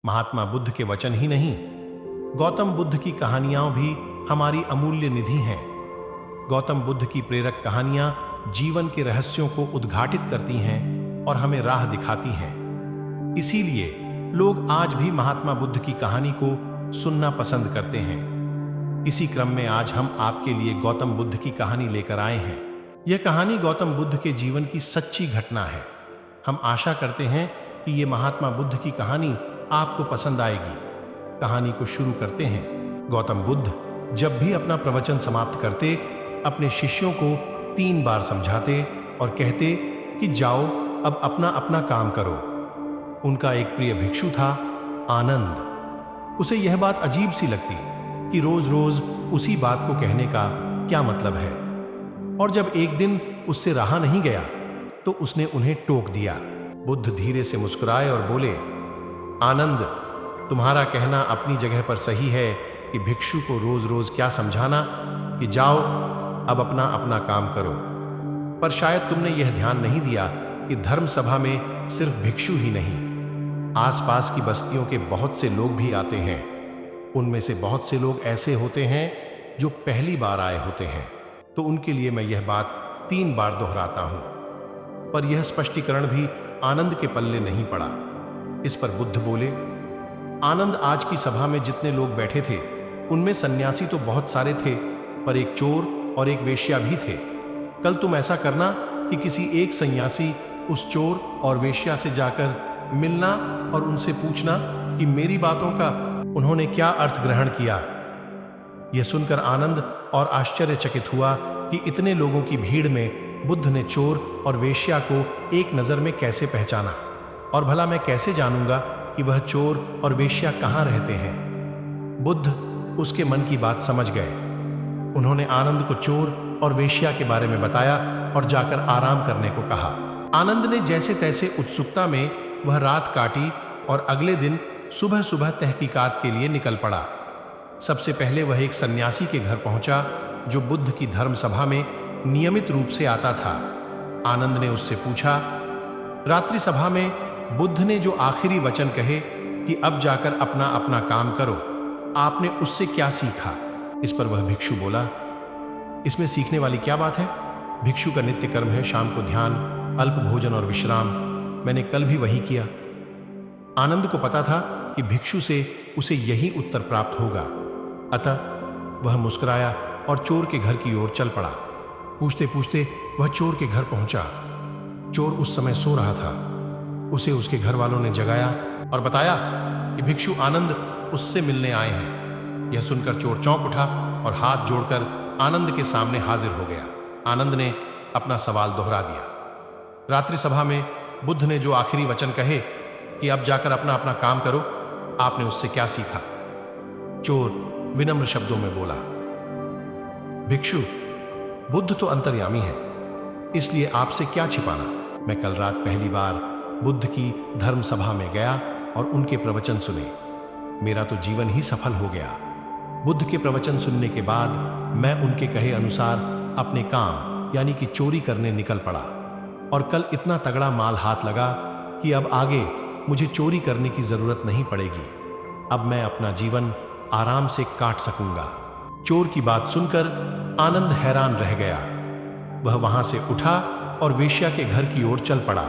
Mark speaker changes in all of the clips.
Speaker 1: महात्मा बुद्ध के वचन ही नहीं, गौतम बुद्ध की कहानियां भी हमारी अमूल्य निधि हैं। गौतम बुद्ध की प्रेरक कहानियां जीवन के रहस्यों को उद्घाटित करती हैं और हमें राह दिखाती हैं। इसीलिए लोग आज भी महात्मा बुद्ध की कहानी को सुनना पसंद करते हैं। इसी क्रम में आज हम आपके लिए गौतम बुद्ध की कहानी लेकर आए हैं। यह कहानी गौतम बुद्ध के जीवन की सच्ची घटना है। हम आशा करते हैं कि ये महात्मा बुद्ध की कहानी आपको पसंद आएगी। कहानी को शुरू करते हैं। गौतम बुद्ध जब भी अपना प्रवचन समाप्त करते, अपने शिष्यों को 3 बार समझाते और कहते कि जाओ अब अपना अपना काम करो। उनका एक प्रिय भिक्षु था, आनंद। उसे यह बात अजीब सी लगती कि रोज रोज उसी बात को कहने का क्या मतलब है। और जब एक दिन उससे रहा नहीं गया तो उसने उन्हें टोक दिया। बुद्ध धीरे से मुस्कुराए और बोले, आनंद, तुम्हारा कहना अपनी जगह पर सही है कि भिक्षु को रोज रोज क्या समझाना कि जाओ अब अपना अपना काम करो। पर शायद तुमने यह ध्यान नहीं दिया कि धर्म सभा में सिर्फ भिक्षु ही नहीं, आसपास की बस्तियों के बहुत से लोग भी आते हैं। उनमें से बहुत से लोग ऐसे होते हैं जो पहली बार आए होते हैं, तो उनके लिए मैं यह बात 3 बार दोहराता हूं। पर यह स्पष्टीकरण भी आनंद के पल्ले नहीं पड़ा। इस पर बुद्ध बोले, आनंद, आज की सभा में जितने लोग बैठे थे उनमें सन्यासी तो बहुत सारे थे, पर एक चोर और एक वेश्या भी थे। कल तुम ऐसा करना कि किसी एक सन्यासी उस चोर और वेश्या से जाकर मिलना और उनसे पूछना कि मेरी बातों का उन्होंने क्या अर्थ ग्रहण किया। यह सुनकर आनंद और आश्चर्यचकित हुआ कि इतने लोगों की भीड़ में बुद्ध ने चोर और वेश्या को एक नजर में कैसे पहचाना, और भला मैं कैसे जानूंगा कि वह चोर और वेश्या कहाँ रहते हैं। बुद्ध उसके मन की बात समझ गए। उन्होंने आनंद को चोर और वेश्या के बारे में बताया और जाकर आराम करने को कहा। आनंद ने जैसे तैसे उत्सुकता में वह रात काटी और अगले दिन सुबह सुबह तहकीकात के लिए निकल पड़ा। सबसे पहले वह एक सन्यासी के घर पहुंचा जो बुद्ध की धर्म सभा में नियमित रूप से आता था। आनंद ने उससे पूछा, रात्रि सभा में बुद्ध ने जो आखिरी वचन कहे कि अब जाकर अपना अपना काम करो, आपने उससे क्या सीखा? इस पर वह भिक्षु बोला, इसमें सीखने वाली क्या बात है? भिक्षु का नित्य कर्म है शाम को ध्यान, अल्प भोजन और विश्राम। मैंने कल भी वही किया। आनंद को पता था कि भिक्षु से उसे यही उत्तर प्राप्त होगा, अतः वह मुस्कुराया और चोर के घर की ओर चल पड़ा। पूछते पूछते वह चोर के घर पहुंचा। चोर उस समय सो रहा था। उसे उसके घर वालों ने जगाया और बताया कि भिक्षु आनंद उससे मिलने आए हैं। यह सुनकर चोर चौंक उठा और हाथ जोड़कर आनंद के सामने हाजिर हो गया। आनंद ने अपना सवाल दोहरा दिया। रात्रि सभा में बुद्ध ने जो आखिरी वचन कहे कि अब जाकर अपना अपना काम करो, आपने उससे क्या सीखा? चोर विनम्र शब्दों में बोला, भिक्षु, बुद्ध तो अंतर्यामी है, इसलिए आपसे क्या छिपाना। मैं कल रात पहली बार बुद्ध की धर्म सभा में गया और उनके प्रवचन सुने। मेरा तो जीवन ही सफल हो गया। बुद्ध के प्रवचन सुनने के बाद मैं उनके कहे अनुसार अपने काम यानी कि चोरी करने निकल पड़ा, और कल इतना तगड़ा माल हाथ लगा कि अब आगे मुझे चोरी करने की जरूरत नहीं पड़ेगी। अब मैं अपना जीवन आराम से काट सकूंगा। चोर की बात सुनकर आनंद हैरान रह गया। वह वहां से उठा और वेश्या के घर की ओर चल पड़ा।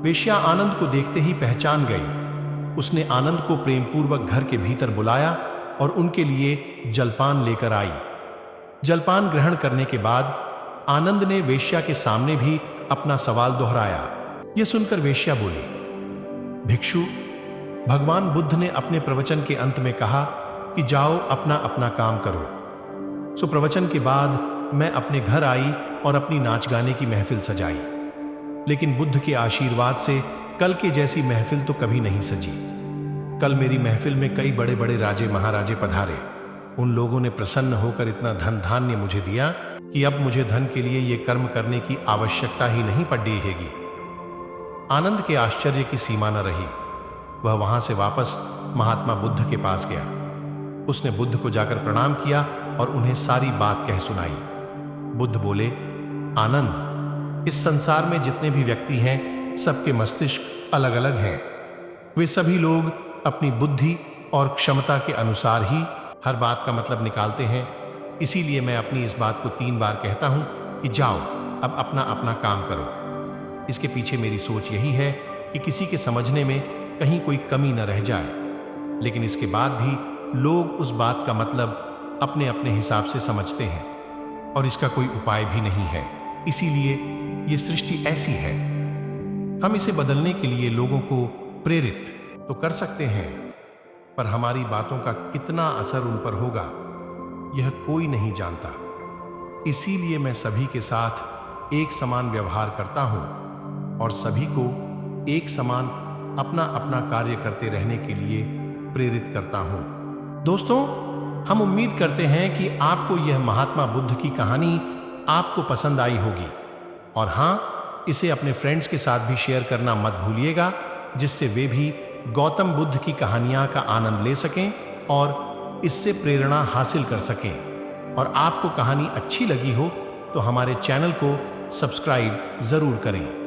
Speaker 1: वेश्या आनंद को देखते ही पहचान गई। उसने आनंद को प्रेमपूर्वक घर के भीतर बुलाया और उनके लिए जलपान लेकर आई। जलपान ग्रहण करने के बाद आनंद ने वेश्या के सामने भी अपना सवाल दोहराया। यह सुनकर वेश्या बोली, भिक्षु, भगवान बुद्ध ने अपने प्रवचन के अंत में कहा कि जाओ अपना अपना काम करो। सो प्रवचन के बाद मैं अपने घर आई और अपनी नाच गाने की महफिल सजाई, लेकिन बुद्ध के आशीर्वाद से कल के जैसी महफिल तो कभी नहीं सजी। कल मेरी महफिल में कई बड़े बड़े राजे महाराजे पधारे। उन लोगों ने प्रसन्न होकर इतना धन धान्य मुझे दिया कि अब मुझे धन के लिए ये कर्म करने की आवश्यकता ही नहीं पड़ेगी। आनंद के आश्चर्य की सीमा न रही। वह वहां से वापस महात्मा बुद्ध के पास गया। उसने बुद्ध को जाकर प्रणाम किया और उन्हें सारी बात कह सुनाई। बुद्ध बोले, आनंद, इस संसार में जितने भी व्यक्ति हैं, सबके मस्तिष्क अलग अलग हैं। वे सभी लोग अपनी बुद्धि और क्षमता के अनुसार ही हर बात का मतलब निकालते हैं। इसीलिए मैं अपनी इस बात को 3 बार कहता हूं कि जाओ अब अपना अपना काम करो। इसके पीछे मेरी सोच यही है कि किसी के समझने में कहीं कोई कमी न रह जाए, लेकिन इसके बाद भी लोग उस बात का मतलब अपने अपने हिसाब से समझते हैं और इसका कोई उपाय भी नहीं है। इसीलिए ये सृष्टि ऐसी है। हम इसे बदलने के लिए लोगों को प्रेरित तो कर सकते हैं, पर हमारी बातों का कितना असर उन पर होगा यह कोई नहीं जानता। इसीलिए मैं सभी के साथ एक समान व्यवहार करता हूं और सभी को एक समान अपना अपना कार्य करते रहने के लिए प्रेरित करता हूं। दोस्तों, हम उम्मीद करते हैं कि आपको यह महात्मा बुद्ध की कहानी आपको पसंद आई होगी, और हाँ, इसे अपने फ्रेंड्स के साथ भी शेयर करना मत भूलिएगा, जिससे वे भी गौतम बुद्ध की कहानियां का आनंद ले सकें और इससे प्रेरणा हासिल कर सकें। और आपको कहानी अच्छी लगी हो तो हमारे चैनल को सब्सक्राइब जरूर करें।